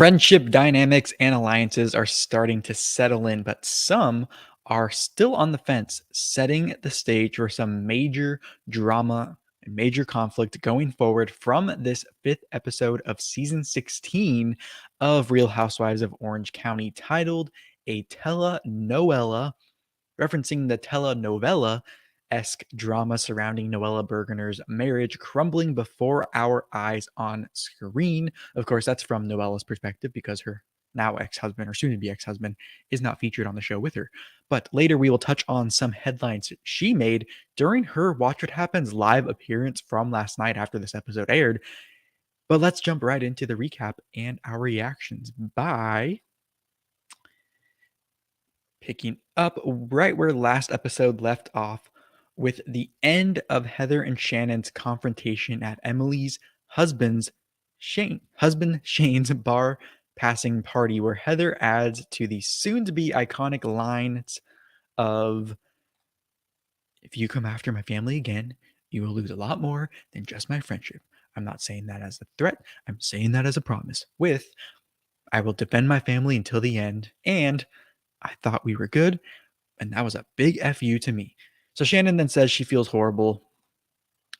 Friendship dynamics and alliances are starting to settle in, but some are still on the fence, setting the stage for some major drama and major conflict going forward from this fifth episode of season 16 of Real Housewives of Orange County, titled A Tele-Noella, referencing the telenovela esque drama surrounding Noella Bergener's marriage crumbling before our eyes on screen. Of course, that's from Noella's perspective because her now ex-husband or soon to be ex-husband is not featured on the show with her. But later we will touch on some headlines she made during her Watch What Happens live appearance from last night after this episode aired. But let's jump right into the recap and our reactions by picking up right where last episode left off with the end of Heather and Shannon's confrontation at Emily's husband Shane's bar passing party, where Heather adds to the soon to be iconic lines of, "If you come after my family again, you will lose a lot more than just my friendship. I'm not saying that as a threat, I'm saying that as a promise," with, "I will defend my family until the end," and "I thought we were good, and that was a big FU to me." So Shannon then says she feels horrible,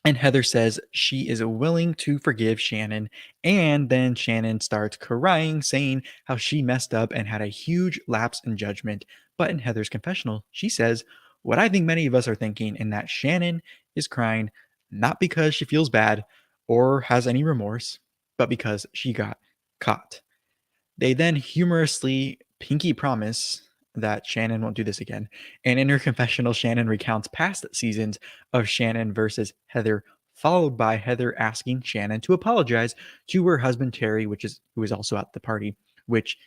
and Heather says she is willing to forgive Shannon. And then Shannon starts crying, saying how she messed up and had a huge lapse in judgment. But in Heather's confessional, she says what I think many of us are thinking, in that Shannon is crying not because she feels bad or has any remorse, but because she got caught. They then humorously pinky promise that Shannon won't do this again. And in her confessional, Shannon recounts past seasons of Shannon versus Heather, followed by Heather asking Shannon to apologize to her husband Terry, who is also at the party, which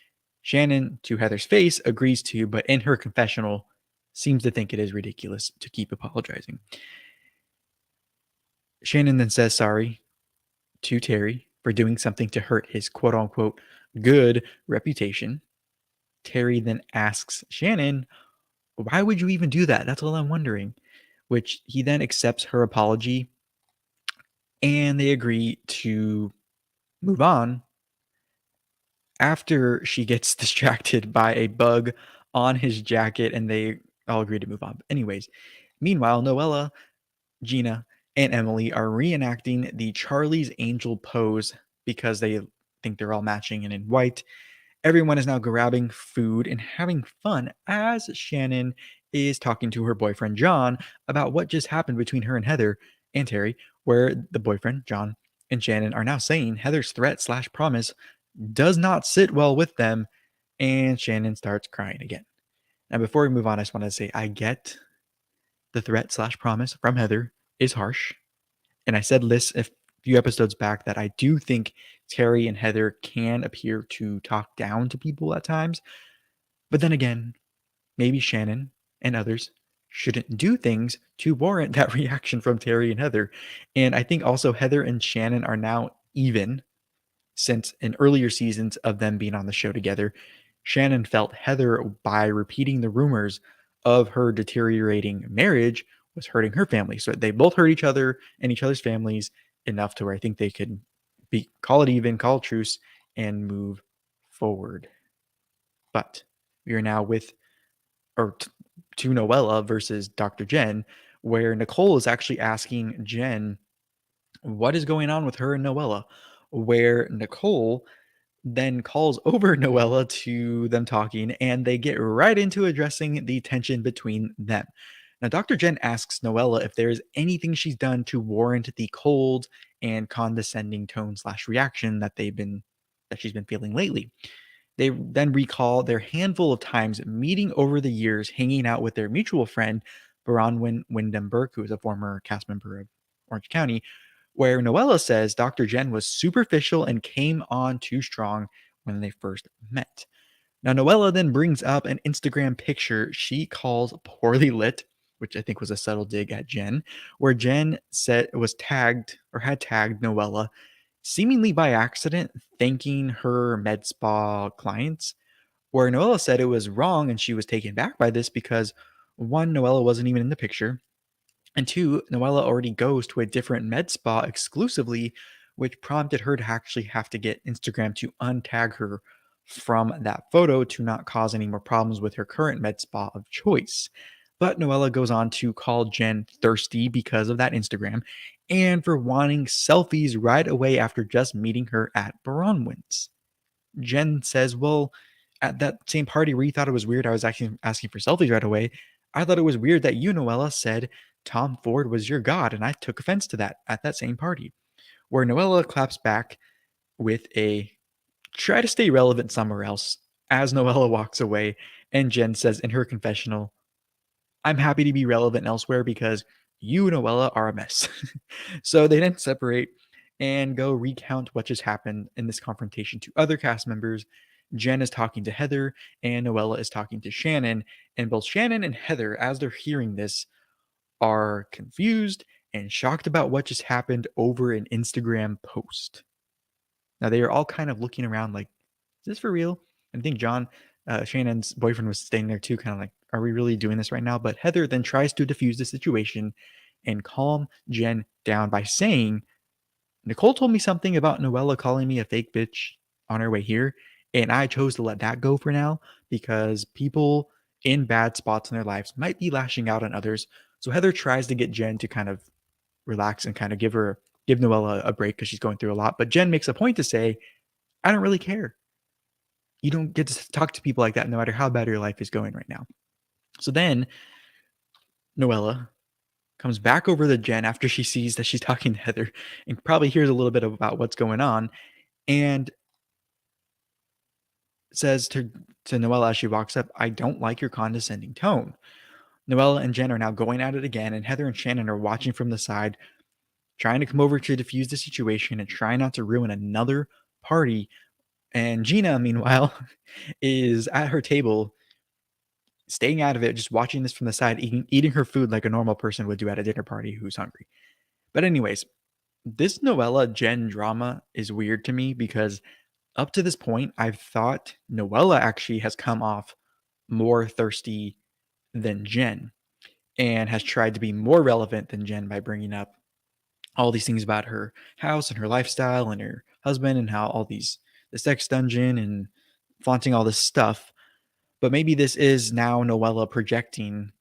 Shannon, to Heather's face, agrees to, but in her confessional seems to think it is ridiculous to keep apologizing. Shannon then says sorry to Terry for doing something to hurt his quote unquote good reputation. Terry then asks Shannon, "Why would you even do that? That's all I'm wondering." Which he then accepts her apology, and they agree to move on after she gets distracted by a bug on his jacket, and they all agree to move on. But anyways, meanwhile, Noella, Gina, and Emily are reenacting the Charlie's Angel pose because they think they're all matching and in white. Everyone is now grabbing food and having fun as Shannon is talking to her boyfriend John about what just happened between her and Heather and Terry, where the boyfriend John and Shannon are now saying Heather's threat / promise does not sit well with them, and Shannon starts crying again. Now, before we move on, I just want to say I get the threat / promise from Heather is harsh, and I said this a few episodes back that I do think Terry and Heather can appear to talk down to people at times. But then again, maybe Shannon and others shouldn't do things to warrant that reaction from Terry and Heather. And I think also Heather and Shannon are now even, since in earlier seasons of them being on the show together, Shannon felt Heather, by repeating the rumors of her deteriorating marriage, was hurting her family. So they both hurt each other and each other's families enough to where I think they could call it even, call it truce, and move forward. But we are now with, to Noella versus Dr. Jen, where Nicole is actually asking Jen what is going on with her and Noella, where Nicole then calls over Noella to them talking, and they get right into addressing the tension between them. Now, Dr. Jen asks Noella if there is anything she's done to warrant the cold and condescending tone / reaction that she's been feeling lately. They then recall their handful of times meeting over the years, hanging out with their mutual friend, Bronwyn Wyndham Burke, who is a former cast member of Orange County, where Noella says Dr. Jen was superficial and came on too strong when they first met. Now, Noella then brings up an Instagram picture she calls poorly lit, which I think was a subtle dig at Jen, where Jen said was tagged or had tagged Noella, seemingly by accident, thanking her med spa clients, where Noella said it was wrong and she was taken back by this because, one, Noella wasn't even in the picture, and two, Noella already goes to a different med spa exclusively which prompted her to actually have to get Instagram to untag her from that photo to not cause any more problems with her current med spa of choice. But Noella goes on to call Jen thirsty because of that Instagram and for wanting selfies right away after just meeting her at Bronwyn's. Jen says, well, at that same party where you thought it was weird I was actually asking for selfies right away, I thought it was weird that you, Noella, said Tom Ford was your god, and I took offense to that at that same party. Where Noella claps back with a try to stay relevant somewhere else as Noella walks away, and Jen says in her confessional, I'm happy to be relevant elsewhere because you, Noella, are a mess. So they then separate and go recount what just happened in this confrontation to other cast members. Jen is talking to Heather, and Noella is talking to Shannon. And both Shannon and Heather, as they're hearing this, are confused and shocked about what just happened over an Instagram post. Now they are all kind of looking around like, is this for real? And I think John, Shannon's boyfriend, was staying there too, kind of like, are we really doing this right now? But Heather then tries to diffuse the situation and calm Jen down by saying, Nicole told me something about Noella calling me a fake bitch on her way here, and I chose to let that go for now because people in bad spots in their lives might be lashing out on others. So Heather tries to get Jen to kind of relax and kind of give Noella a break because she's going through a lot. But Jen makes a point to say, I don't really care. You don't get to talk to people like that no matter how bad your life is going right now. So then Noella comes back over to Jen after she sees that she's talking to Heather and probably hears a little bit about what's going on and says to Noella as she walks up, I don't like your condescending tone. Noella and Jen are now going at it again, and Heather and Shannon are watching from the side, trying to come over to diffuse the situation and try not to ruin another party. And Gina, meanwhile, is at her table, staying out of it, just watching this from the side, eating her food like a normal person would do at a dinner party who's hungry. But anyways, this Noella Jen drama is weird to me because up to this point, I've thought Noella actually has come off more thirsty than Jen and has tried to be more relevant than Jen by bringing up all these things about her house and her lifestyle and her husband and how all the sex dungeon and flaunting all this stuff. But maybe this is now Noella projecting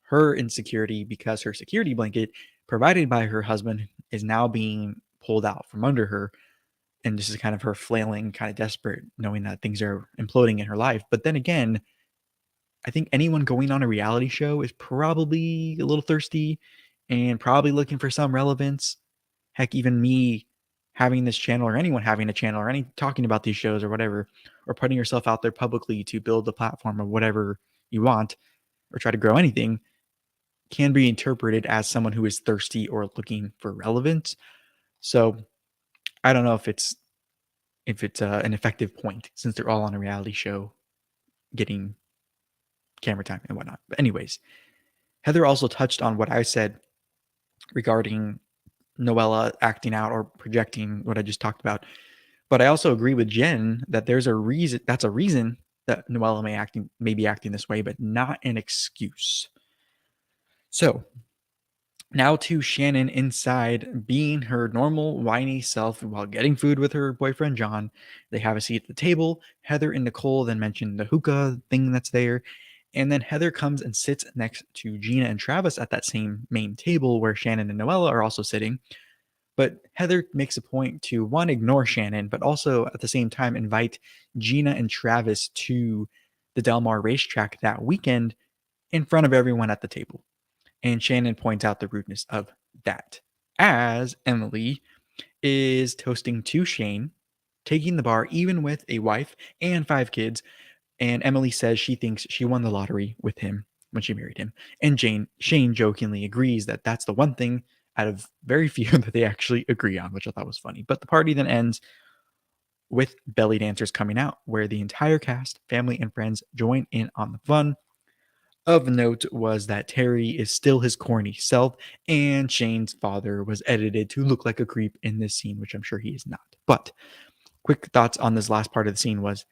her insecurity because her security blanket provided by her husband is now being pulled out from under her. And this is kind of her flailing, kind of desperate, knowing that things are imploding in her life. But then again, I think anyone going on a reality show is probably a little thirsty and probably looking for some relevance. Heck, even me having this channel or anyone having a channel or any talking about these shows or whatever, or putting yourself out there publicly to build the platform of whatever you want or try to grow anything can be interpreted as someone who is thirsty or looking for relevance. So I don't know if it's an effective point since they're all on a reality show getting camera time and whatnot. But anyways, Heather also touched on what I said regarding Noella acting out or projecting what I just talked about. But I also agree with Jen that there's a reason. That's a reason that Noella may be acting this way, but not an excuse. So now to Shannon inside, being her normal whiny self while getting food with her boyfriend John. They have a seat at the table. Heather and Nicole then mention the hookah thing that's there. And then Heather comes and sits next to Gina and Travis at that same main table where Shannon and Noella are also sitting. But Heather makes a point to one, ignore Shannon, but also at the same time invite Gina and Travis to the Del Mar racetrack that weekend in front of everyone at the table. And Shannon points out the rudeness of that. As Emily is toasting to Shane, taking the bar even with a wife and 5 kids. And Emily says she thinks she won the lottery with him when she married him. And Shane jokingly agrees that that's the one thing out of very few that they actually agree on, which I thought was funny. But the party then ends with belly dancers coming out, where the entire cast, family, and friends join in on the fun. Of note was that Terry is still his corny self, and Shane's father was edited to look like a creep in this scene, which I'm sure he is not. But quick thoughts on this last part of the scene was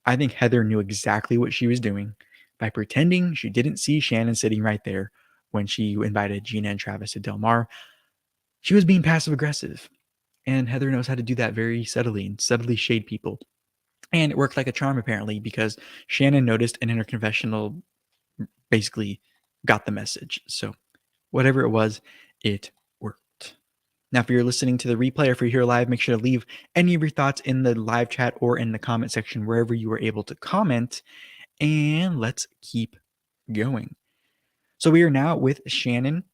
I think Heather knew exactly what she was doing by pretending she didn't see Shannon sitting right there when she invited Gina and Travis to Del Mar. She was being passive aggressive. And Heather knows how to do that very subtly and subtly shade people. And it worked like a charm, apparently, because Shannon noticed and in her confessional basically got the message. So whatever it was, it worked. Now, if you're listening to the replay or if you're here live, make sure to leave any of your thoughts in the live chat or in the comment section, wherever you were able to comment. And let's keep going. So we are now with Shannon,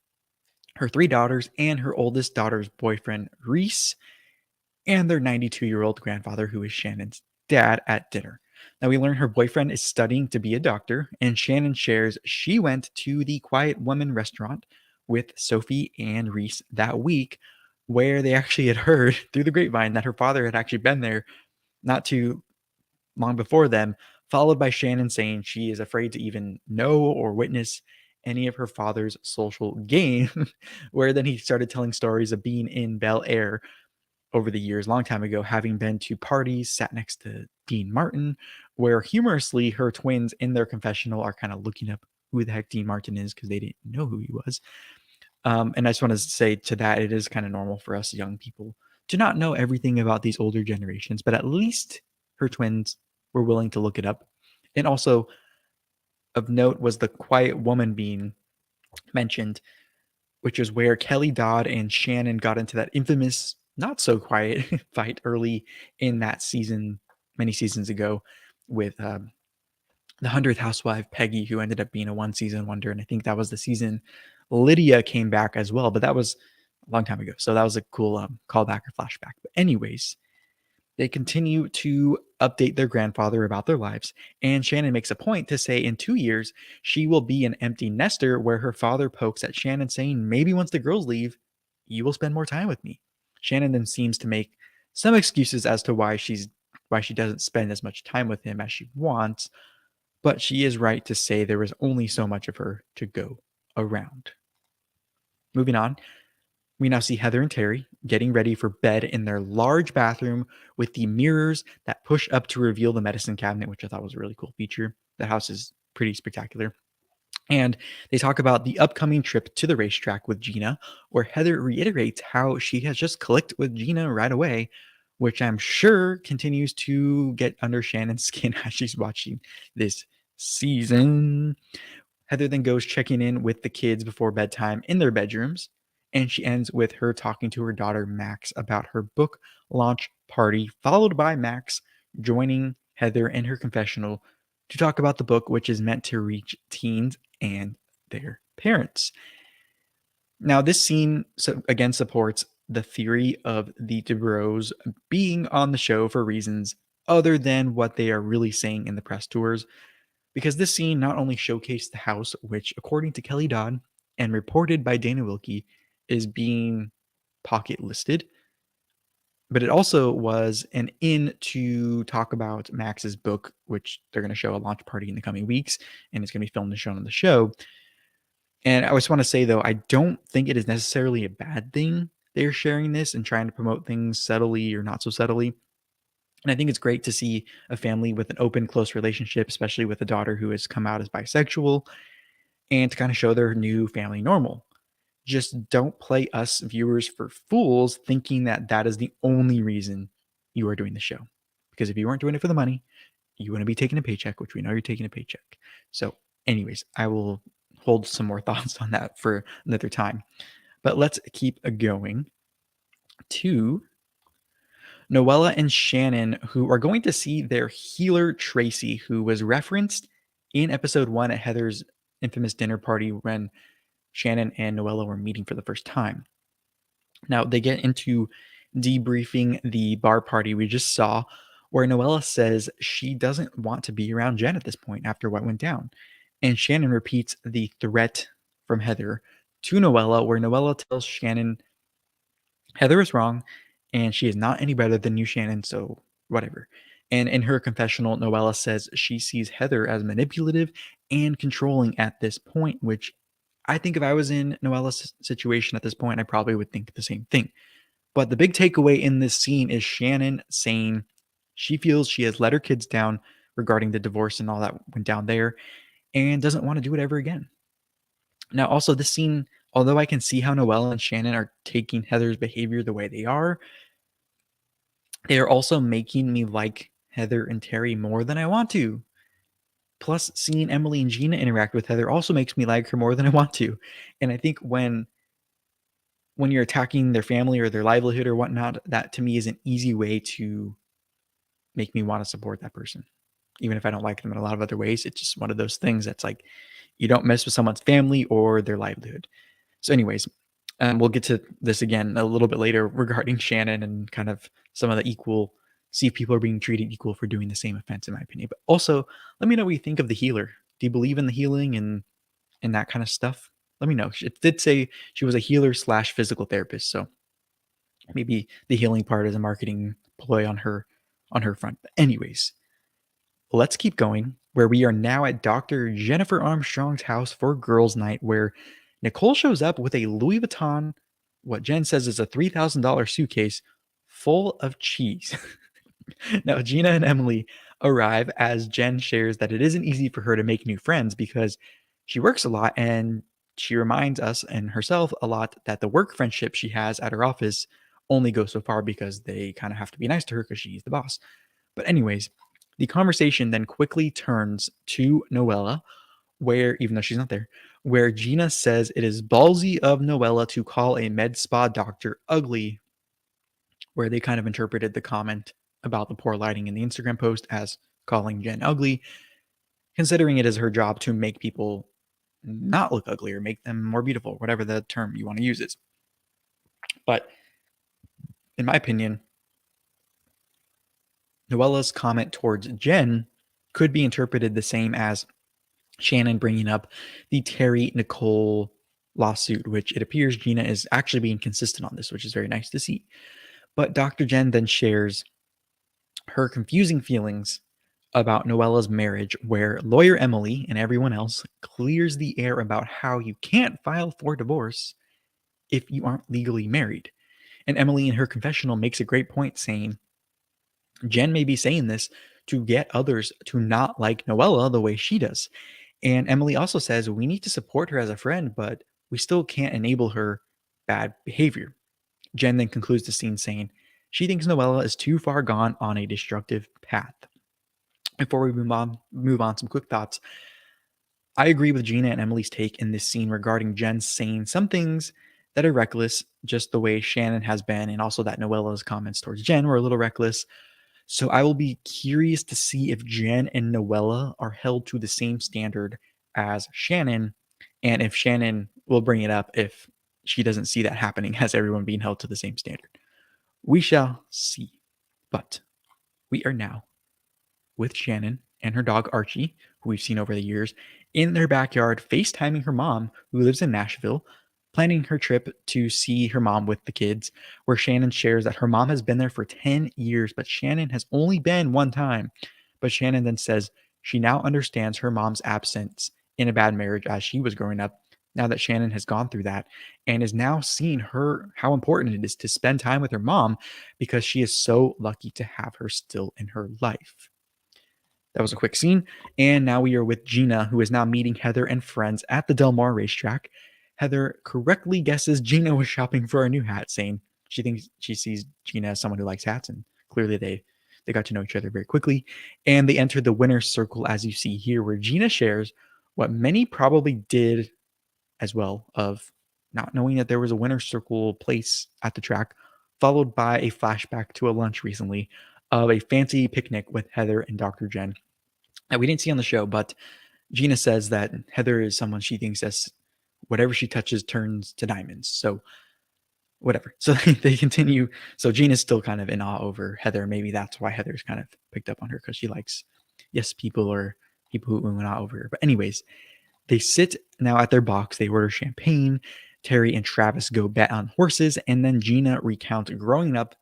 her 3 daughters, and her oldest daughter's boyfriend, Reese, and their 92-year-old grandfather, who is Shannon's dad, at dinner. Now we learn her boyfriend is studying to be a doctor, and Shannon shares she went to the Quiet Woman restaurant with Sophie and Reese that week, where they actually had heard through the grapevine that her father had actually been there not too long before them, followed by Shannon saying she is afraid to even know or witness any of her father's social gain, where then he started telling stories of being in Bel Air over the years, long time ago, having been to parties, sat next to Dean Martin, where humorously her twins in their confessional are kind of looking up who the heck Dean Martin is because they didn't know who he was. And I just want to say to that, it is kind of normal for us young people to not know everything about these older generations, but at least her twins were willing to look it up. And also of note was the Quiet Woman being mentioned, which is where Kelly Dodd and Shannon got into that infamous, not so quiet fight early in that season, many seasons ago, with the 100th housewife, Peggy, who ended up being a 1-season wonder. And I think that was the season Lydia came back as well, but that was a long time ago. So that was a cool callback or flashback. But, anyways, they continue to update their grandfather about their lives, and Shannon makes a point to say in 2 years she will be an empty nester, where her father pokes at Shannon saying, maybe once the girls leave, you will spend more time with me. Shannon then seems to make some excuses as to why she doesn't spend as much time with him as she wants, but she is right to say there was only so much of her to go around. Moving on, we now see Heather and Terry getting ready for bed in their large bathroom with the mirrors that push up to reveal the medicine cabinet, which I thought was a really cool feature. The house is pretty spectacular. And they talk about the upcoming trip to the racetrack with Gina, where Heather reiterates how she has just clicked with Gina right away, which I'm sure continues to get under Shannon's skin as she's watching this season. Heather then goes checking in with the kids before bedtime in their bedrooms, and she ends with her talking to her daughter Max about her book launch party, followed by Max joining Heather in her confessional to talk about the book, which is meant to reach teens and their parents. Now, this scene again supports the theory of the Dubrows being on the show for reasons other than what they are really saying in the press tours, because this scene not only showcased the house, which, according to Kelly Dodd and reported by Dana Wilkie, is being pocket listed, but it also was an in to talk about Max's book, which they're going to show a launch party in the coming weeks, and it's going to be filmed and shown on the show. And I just want to say, though, I don't think it is necessarily a bad thing they're sharing this and trying to promote things subtly or not so subtly. And I think it's great to see a family with an open, close relationship, especially with a daughter who has come out as bisexual, and to kind of show their new family normal. Just don't play us viewers for fools thinking that that is the only reason you are doing the show. Because if you weren't doing it for the money, you wouldn't be taking a paycheck, which we know you're taking a paycheck. So, anyways, I will hold some more thoughts on that for another time. But let's keep going to Noella and Shannon, who are going to see their healer Tracy, who was referenced in episode 1 at Heather's infamous dinner party when Shannon and Noella were meeting for the first time. Now, they get into debriefing the bar party we just saw, where Noella says she doesn't want to be around Jen at this point after what went down. And Shannon repeats the threat from Heather to Noella, where Noella tells Shannon Heather is wrong and she is not any better than you, Shannon, so whatever. And in her confessional, Noella says she sees Heather as manipulative and controlling at this point, which I think if I was in Noella's situation at this point, I probably would think the same thing. But the big takeaway in this scene is Shannon saying she feels she has let her kids down regarding the divorce and all that went down there and doesn't want to do it ever again. Now, also, this scene, although I can see how Noella and Shannon are taking Heather's behavior the way they are, They are also making me like Heather and Terry more than I want to. Plus, seeing Emily and Gina interact with Heather also makes me like her more than I want to. And I think when you're attacking their family or their livelihood or whatnot, that to me is an easy way to make me want to support that person. Even if I don't like them in a lot of other ways, it's just one of those things that's like you don't mess with someone's family or their livelihood. So, anyways, we'll get to this again a little bit later regarding Shannon and kind of some of the equal, see if people are being treated equal for doing the same offense, in my opinion. But also, let me know what you think of the healer. Do you believe in the healing and that kind of stuff? Let me know. It did say she was a healer slash physical therapist, so maybe the healing part is a marketing ploy on her front. But anyways, let's keep going. Where we are now at Dr. Jennifer Armstrong's house for girls' night, where Nicole shows up with a Louis Vuitton, what Jen says is a $3,000 suitcase full of cheese. Now, Gina and Emily arrive as Jen shares that it isn't easy for her to make new friends because she works a lot and she reminds us and herself a lot that the work friendship she has at her office only goes so far because they kind of have to be nice to her because she's the boss. But, anyways, the conversation then quickly turns to Noella, where, even though she's not there, where Gina says it is ballsy of Noella to call a med spa doctor ugly, where they kind of interpreted the comment about the poor lighting in the Instagram post as calling Jen ugly, considering it is her job to make people not look ugly or make them more beautiful, whatever the term you want to use is. But in my opinion, Noella's comment towards Jen could be interpreted the same as Shannon bringing up the Terry Nicole lawsuit, which it appears Gina is actually being consistent on this, which is very nice to see. But Dr. Jen then shares her confusing feelings about Noella's marriage, where lawyer Emily and everyone else clears the air about how you can't file for divorce if you aren't legally married. And Emily in her confessional makes a great point saying, Jen may be saying this to get others to not like Noella the way she does. And Emily also says we need to support her as a friend, but we still can't enable her bad behavior. Jen then concludes the scene saying she thinks Noella is too far gone on a destructive path. Before we move on, some quick thoughts. I agree with Gina and Emily's take in this scene regarding Jen saying some things that are reckless, just the way Shannon has been, and also that Noella's comments towards Jen were a little reckless. So I will be curious to see if Jen and Noella are held to the same standard as Shannon, and if Shannon will bring it up if she doesn't see that happening as everyone being held to the same standard. We shall see. But we are now with Shannon and her dog Archie, who we've seen over the years, in their backyard, FaceTiming her mom, who lives in Nashville, planning her trip to see her mom with the kids, where Shannon shares that her mom has been there for 10 years, but Shannon has only been one time. But Shannon then says she now understands her mom's absence in a bad marriage as she was growing up, now that Shannon has gone through that, and is now seeing her how important it is to spend time with her mom because she is so lucky to have her still in her life. That was a quick scene. And now we are with Gina, who is now meeting Heather and friends at the Del Mar racetrack. Heather correctly guesses Gina was shopping for a new hat, saying she thinks she sees Gina as someone who likes hats, and clearly they got to know each other very quickly. And they enter the winner's circle, as you see here, where Gina shares what many probably did as well, of not knowing that there was a winner's circle place at the track, followed by a flashback to a lunch recently of a fancy picnic with Heather and Dr. Jen that we didn't see on the show. But Gina says that Heather is someone she thinks as whatever she touches turns to diamonds. So whatever. So they continue. So Gina's still kind of in awe over Heather. Maybe that's why Heather's kind of picked up on her, because she likes yes people or people who in awe over her. But anyways, they sit now at their box. They order champagne. Terry and Travis go bet on horses, and then Gina recounts growing up.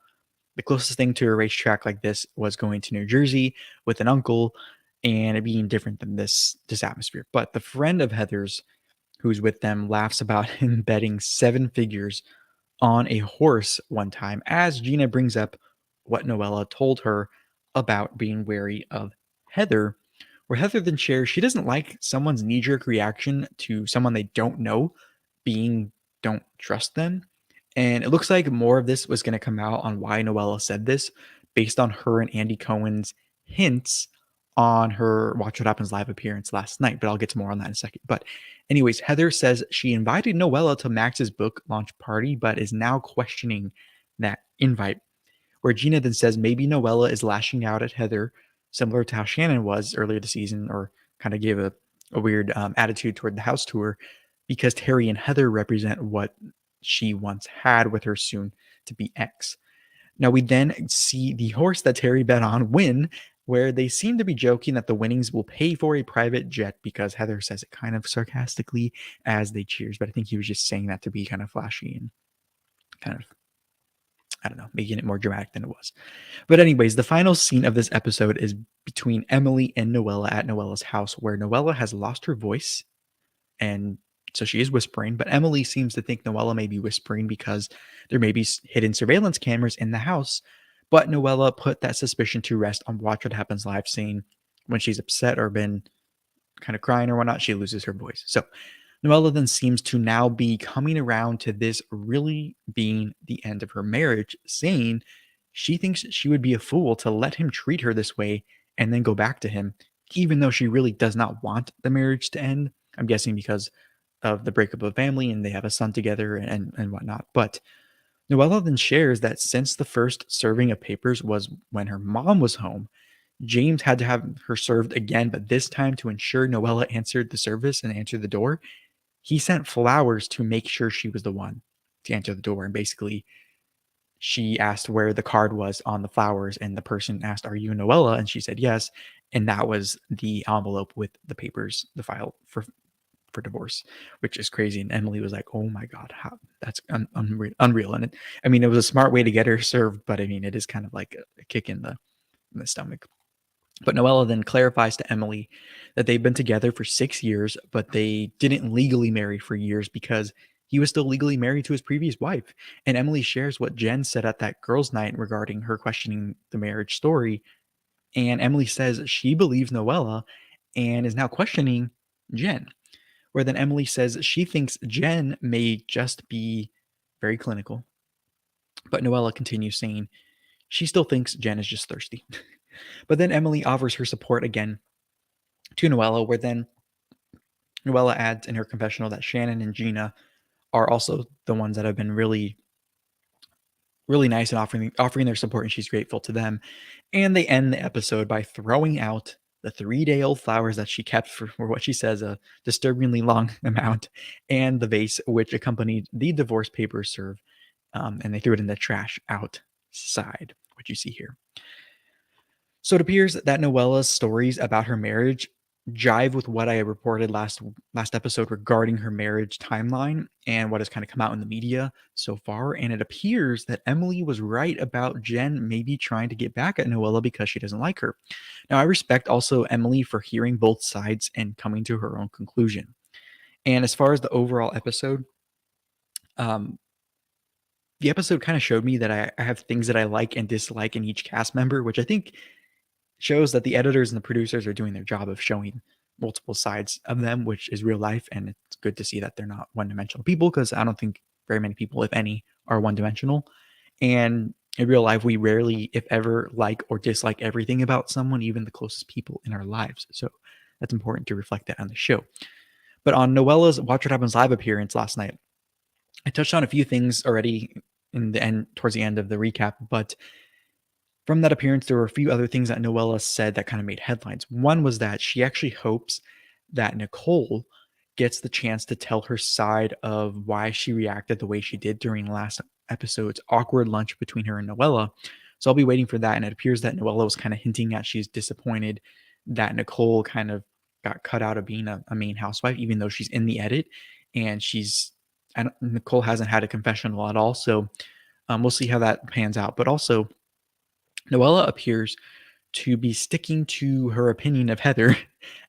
The closest thing to a racetrack like this was going to New Jersey with an uncle, and it being different than this atmosphere. But the friend of Heather's who's with them laughs about him betting seven figures on a horse one time, as Gina brings up what Noella told her about being wary of Heather, where Heather then shares she doesn't like someone's knee jerk reaction to someone they don't know being don't trust them. And it looks like more of this was going to come out on why Noella said this. based on her and Andy Cohen's hints on her Watch What Happens Live appearance last night, but I'll get to more on that in a second. But anyways, Heather says she invited Noella to Max's book launch party, but is now questioning that invite, where Gina then says maybe Noella is lashing out at Heather, similar to how Shannon was earlier this season, or kind of gave a weird attitude toward the house tour, because Terry and Heather represent what she once had with her soon to be ex. Now we then see the horse that Terry bet on win, where they seem to be joking that the winnings will pay for a private jet, because Heather says it kind of sarcastically as they cheers, but I think he was just saying that to be kind of flashy and kind of, I don't know, making it more dramatic than it was. But anyways, the final scene of this episode is between Emily and Noella at Noella's house, where Noella has lost her voice, and so she is whispering, but Emily seems to think Noella may be whispering because there may be hidden surveillance cameras in the house. But Noella put that suspicion to rest on Watch What Happens Live, saying when she's upset or been kind of crying or whatnot, she loses her voice. So Noella then seems to now be coming around to this really being the end of her marriage, saying she thinks she would be a fool to let him treat her this way and then go back to him, even though she really does not want the marriage to end. I'm guessing because of the breakup of family and they have a son together and whatnot. But Noella then shares that since the first serving of papers was when her mom was home, James had to have her served again, but this time to ensure Noella answered the service and answered the door, he sent flowers to make sure she was the one to answer the door. And basically, she asked where the card was on the flowers, and the person asked, "Are you Noella?" And she said yes. And that was the envelope with the papers, the file for divorce, which is crazy. And Emily was like, "Oh my god, how that's unreal." And I mean, it was a smart way to get her served, but I mean, it is kind of like a kick in the stomach. But Noella then clarifies to Emily that they've been together for 6 years, but they didn't legally marry for years because he was still legally married to his previous wife. And Emily shares what Jen said at that girls' night regarding her questioning the marriage story. And Emily says she believes Noella and is now questioning Jen, where then Emily says she thinks Jen may just be very clinical. But Noella continues saying she still thinks Jen is just thirsty. But then Emily offers her support again to Noella, where then Noella adds in her confessional that Shannon and Gina are also the ones that have been really, really nice and offering their support, and she's grateful to them. And they end the episode by throwing out the 3-day-old flowers that she kept for what she says a disturbingly long amount, and the vase which accompanied the divorce papers serve, and they threw it in the trash outside, which you see here. So it appears that Noella's stories about her marriage jive with what I reported last episode regarding her marriage timeline and what has kind of come out in the media so far. And it appears that Emily was right about Jen maybe trying to get back at Noella because she doesn't like her. Now, I respect also Emily for hearing both sides and coming to her own conclusion. And as far as the overall episode, the episode kind of showed me that I have things that I like and dislike in each cast member, which I think shows that the editors and the producers are doing their job of showing multiple sides of them, which is real life. And it's good to see that they're not one-dimensional people, because I don't think very many people, if any, are one-dimensional. And in real life, we rarely, if ever, like or dislike everything about someone, even the closest people in our lives. So that's important to reflect that on the show. But on Noella's Watch What Happens Live appearance last night, I touched on a few things already in the end, towards the end of the recap, but from that appearance, there were a few other things that Noella said that kind of made headlines. One was that she actually hopes that Nicole gets the chance to tell her side of why she reacted the way she did during last episode's awkward lunch between her and Noella. So I'll be waiting for that. And it appears that Noella was kind of hinting at she's disappointed that Nicole kind of got cut out of being a main housewife, even though she's in the edit. And Nicole hasn't had a confessional at all. So we'll see how that pans out. But also, Noella appears to be sticking to her opinion of Heather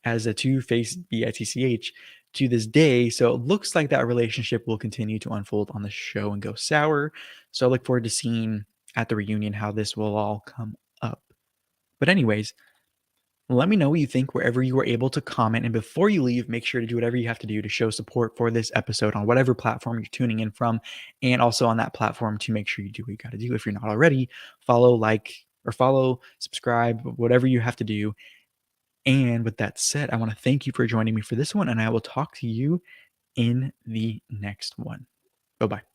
as a two-faced bitch to this day. So it looks like that relationship will continue to unfold on the show and go sour. So I look forward to seeing at the reunion how this will all come up. But anyways, let me know what you think wherever you were able to comment. And before you leave, make sure to do whatever you have to do to show support for this episode on whatever platform you're tuning in from. And also on that platform to make sure you do what you got to do. If you're not already, follow, like, or follow, subscribe, whatever you have to do. And with that said, I want to thank you for joining me for this one, and I will talk to you in the next one. Bye-bye.